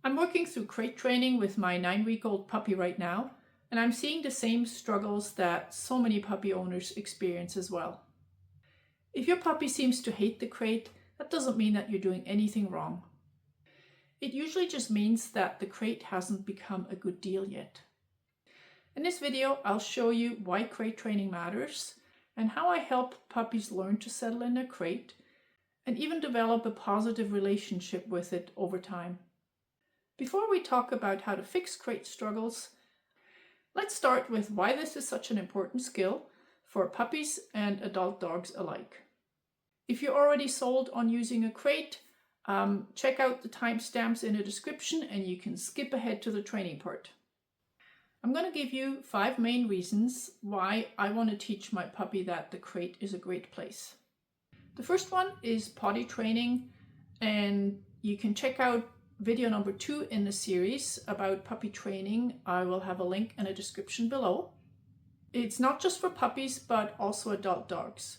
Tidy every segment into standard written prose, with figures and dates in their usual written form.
I'm working through crate training with my 9-week-old puppy right now, and I'm seeing the same struggles that so many puppy owners experience as well. If your puppy seems to hate the crate, that doesn't mean that you're doing anything wrong. It usually just means that the crate hasn't become a good deal yet. In this video, I'll show you why crate training matters and how I help puppies learn to settle in a crate and even develop a positive relationship with it over time. Before we talk about how to fix crate struggles, let's start with why this is such an important skill for puppies and adult dogs alike. If you're already sold on using a crate, check out the timestamps in the description and you can skip ahead to the training part. I'm going to give you 5 main reasons why I want to teach my puppy that the crate is a great place. The first one is potty training, and you can check out video number 2 in the series about puppy training. I will have a link in the description below. It's not just for puppies, but also adult dogs.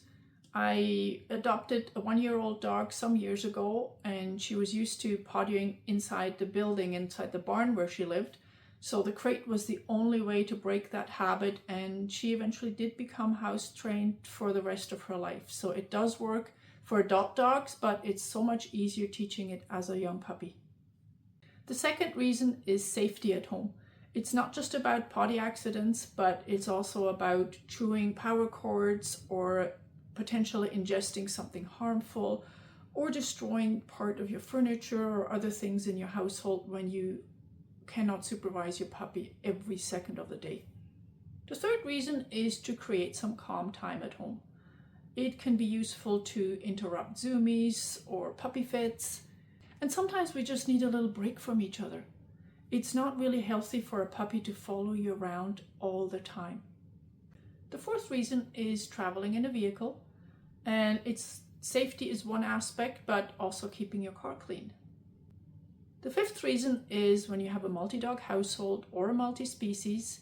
I adopted a 1-year-old dog some years ago, and she was used to pottying inside the building, inside the barn where she lived. So the crate was the only way to break that habit, and she eventually did become house trained for the rest of her life. So it does work for adult dogs, but it's so much easier teaching it as a young puppy. The second reason is safety at home. It's not just about potty accidents, but it's also about chewing power cords or potentially ingesting something harmful or destroying part of your furniture or other things in your household when you cannot supervise your puppy every second of the day. The third reason is to create some calm time at home. It can be useful to interrupt zoomies or puppy fits, and sometimes we just need a little break from each other. It's not really healthy for a puppy to follow you around all the time. The fourth reason is traveling in a vehicle, and its safety is one aspect, but also keeping your car clean. The fifth reason is when you have a multi-dog household or a multi-species,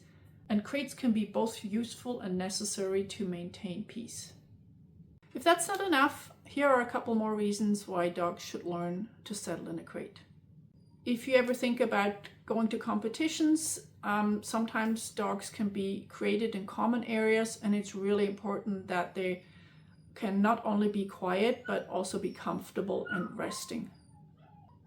and crates can be both useful and necessary to maintain peace. If that's not enough, here are a couple more reasons why dogs should learn to settle in a crate. If you ever think about going to competitions, sometimes dogs can be created in common areas, and it's really important that they can not only be quiet, but also be comfortable and resting.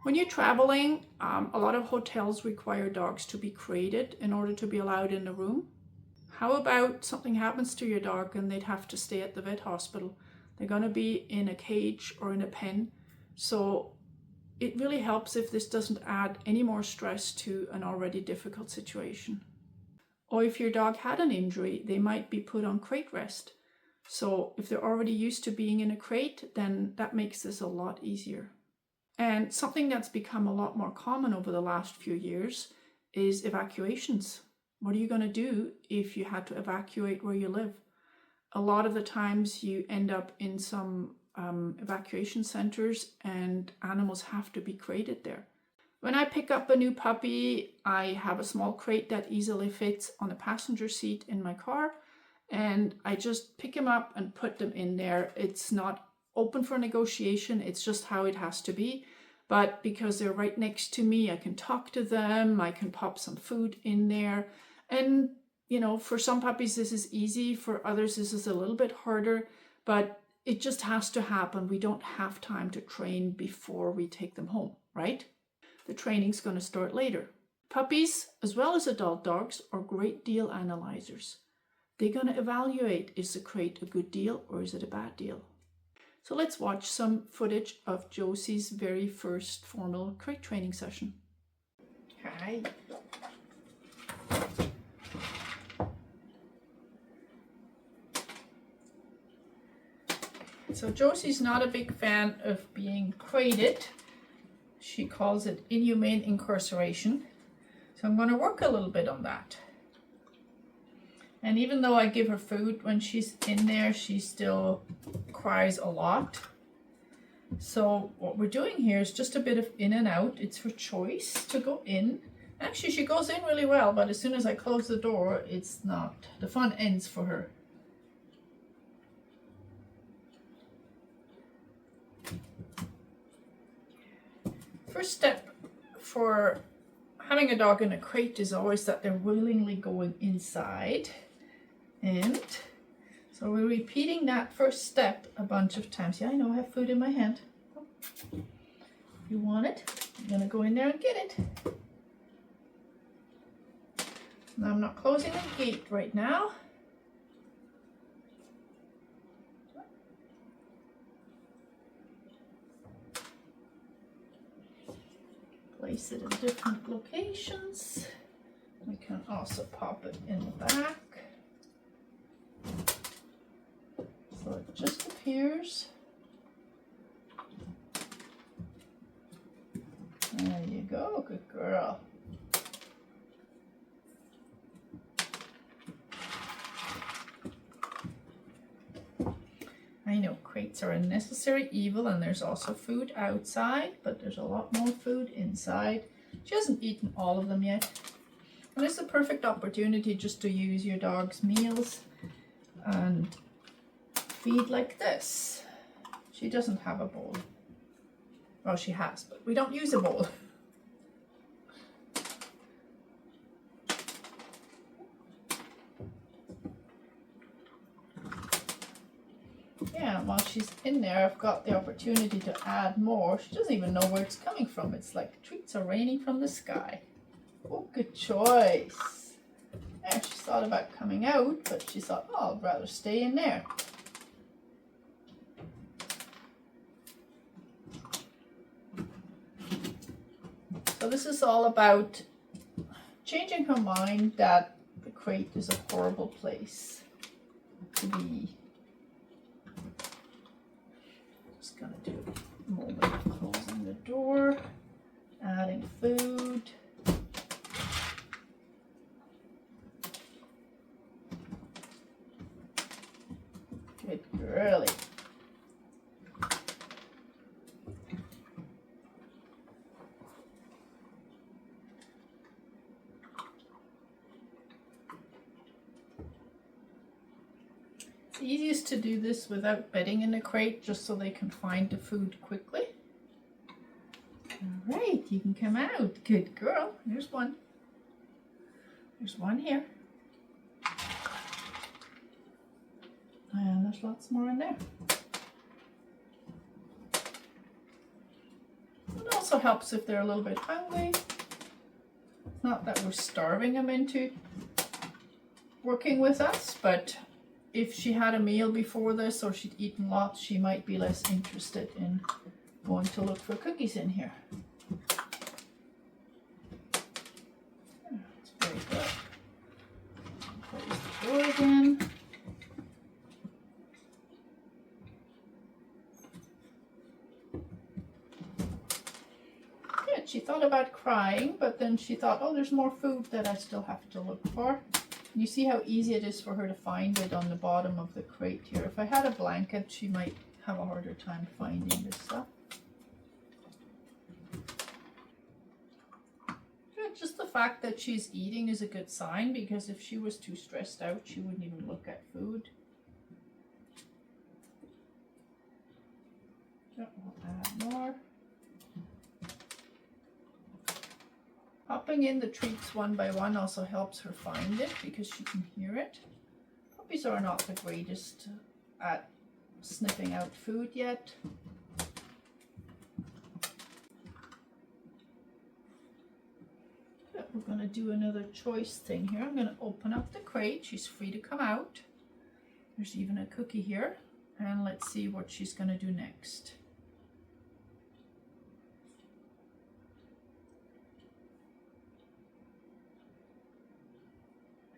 When you're traveling, a lot of hotels require dogs to be crated in order to be allowed in the room. How about something happens to your dog and they'd have to stay at the vet hospital? They're going to be in a cage or in a pen. So it really helps if this doesn't add any more stress to an already difficult situation. Or if your dog had an injury, they might be put on crate rest. So if they're already used to being in a crate, then that makes this a lot easier. And something that's become a lot more common over the last few years is evacuations. What are you going to do if you had to evacuate where you live? A lot of the times you end up in some evacuation centers, and animals have to be crated there. When I pick up a new puppy, I have a small crate that easily fits on the passenger seat in my car, and I just pick them up and put them in there. It's not open for negotiation, it's just how it has to be. But because they're right next to me, I can talk to them, I can pop some food in there. And for some puppies this is easy, for others this is a little bit harder, but it just has to happen. We don't have time to train before we take them home, right? The training's going to start later. Puppies, as well as adult dogs, are great deal analyzers. They're going to evaluate, is the crate a good deal or is it a bad deal? So let's watch some footage of Josie's very first formal crate training session. Hi. So Josie's not a big fan of being crated. She calls it inhumane incarceration. So I'm going to work a little bit on that. And even though I give her food when she's in there, she still cries a lot. So what we're doing here is just a bit of in and out. It's her choice to go in. Actually, she goes in really well, but as soon as I close the door, it's not. The fun ends for her. First step for having a dog in a crate is always that they're willingly going inside. And so we're repeating that first step a bunch of times. Yeah, I know I have food in my hand. If you want it, I'm gonna go in there and get it. Now I'm not closing the gate right now. Place it in different locations. We can also pop it in the back. So it just appears. There you go, good girl. I know crates are a necessary evil and there's also food outside, but there's a lot more food inside. She hasn't eaten all of them yet. And it's a perfect opportunity just to use your dog's meals and feed like this. She doesn't have a bowl. Well, she has, but we don't use a bowl. Yeah, while she's in there, I've got the opportunity to add more. She doesn't even know where it's coming from. It's like treats are raining from the sky. Oh, good choice. Yeah, she thought about coming out, but she thought, oh, I'd rather stay in there. So this is all about changing her mind that the crate is a horrible place to be. Just gonna do a moment of closing the door, adding food. Good girlie. It's easiest to do this without bedding in the crate, just so they can find the food quickly. All right, you can come out. Good girl. There's one. There's one here. And there's lots more in there. It also helps if they're a little bit hungry. Not that we're starving them into working with us, but if she had a meal before this or she'd eaten lots, she might be less interested in going to look for cookies in here. That's very good. Close the door again. Good. She thought about crying, but then she thought, oh, there's more food that I still have to look for. You see how easy it is for her to find it on the bottom of the crate here. If I had a blanket, she might have a harder time finding this stuff. Just the fact that she's eating is a good sign, because if she was too stressed out, she wouldn't even look at food. So we'll add more. Popping in the treats one by one also helps her find it, because she can hear it. Puppies are not the greatest at sniffing out food yet. But we're going to do another choice thing here. I'm going to open up the crate. She's free to come out. There's even a cookie here. And let's see what she's going to do next.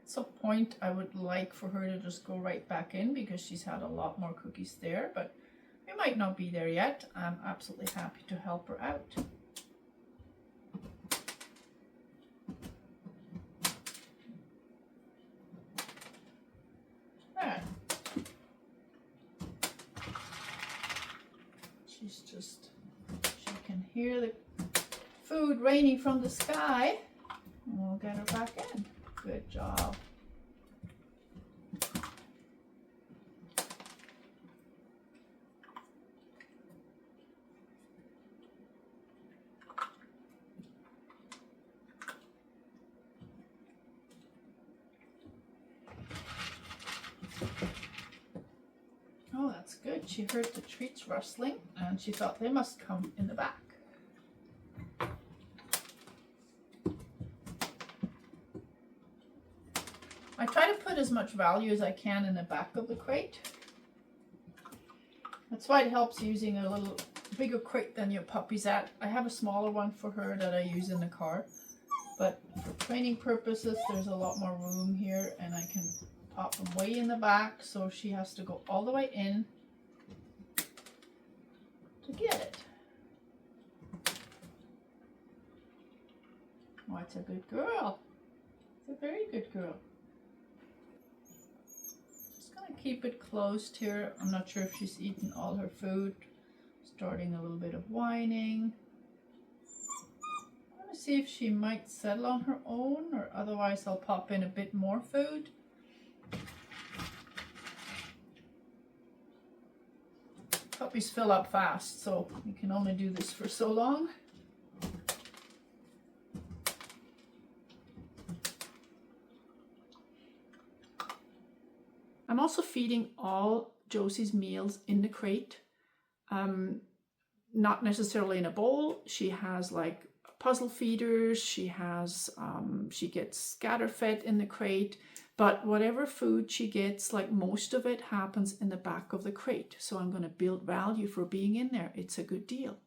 At some point I would like for her to just go right back in, because she's had a lot more cookies there, but we might not be there yet. I'm absolutely happy to help her out. There. She can hear the food raining from the sky. We'll get her back in. Good job. she heard the treats rustling and she thought they must come in the back. I try to put as much value as I can in the back of the crate. That's why it helps using a little bigger crate than your puppy's at. I have a smaller one for her that I use in the car, but for training purposes there's a lot more room here, and I can pop them way in the back so she has to go all the way in to get it. Oh, it's a good girl. It's a very good girl. Just gonna keep it closed here. I'm not sure if she's eaten all her food. Starting a little bit of whining. I'm gonna see if she might settle on her own, or otherwise I'll pop in a bit more food. Puppies fill up fast, so you can only do this for so long. I'm also feeding all Josie's meals in the crate. Not necessarily in a bowl. She has like puzzle feeders, she gets scatter fed in the crate, but whatever food she gets, like most of it happens in the back of the crate. So I'm going to build value for being in there. It's a good deal.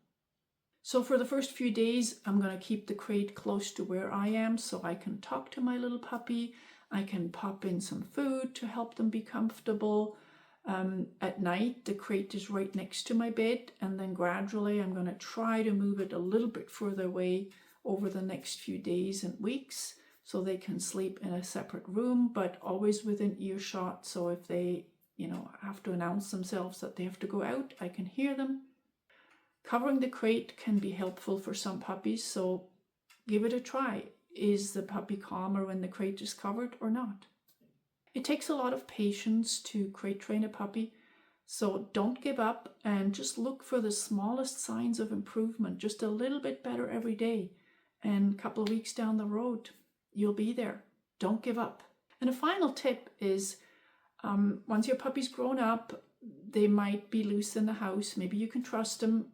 So for the first few days, I'm going to keep the crate close to where I am so I can talk to my little puppy. I can pop in some food to help them be comfortable. At night, the crate is right next to my bed, and then gradually I'm going to try to move it a little bit further away over the next few days and weeks so they can sleep in a separate room, but always within earshot. So if they, have to announce themselves that they have to go out, I can hear them. Covering the crate can be helpful for some puppies, so give it a try. Is the puppy calmer when the crate is covered or not? It takes a lot of patience to crate train a puppy, so don't give up and just look for the smallest signs of improvement, just a little bit better every day. And a couple of weeks down the road, you'll be there. Don't give up. And a final tip is, once your puppy's grown up, they might be loose in the house. Maybe you can trust them.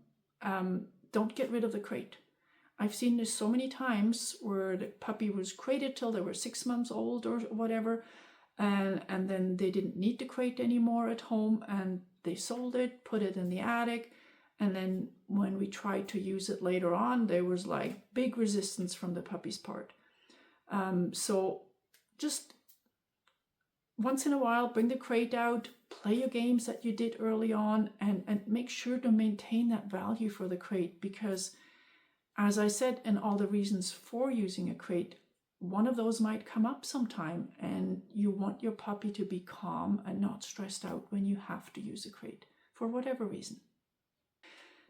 Don't get rid of the crate. I've seen this so many times where the puppy was crated till they were 6 months old or whatever, and then they didn't need the crate anymore at home, and they sold it, put it in the attic, and then when we tried to use it later on, there was like big resistance from the puppy's part. So just once in a while, bring the crate out, play your games that you did early on, and make sure to maintain that value for the crate, because as I said, in all the reasons for using a crate, one of those might come up sometime, and you want your puppy to be calm and not stressed out when you have to use a crate for whatever reason.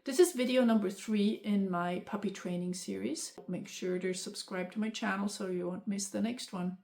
This is video number 3 in my puppy training series. Make sure to subscribe to my channel so you won't miss the next one.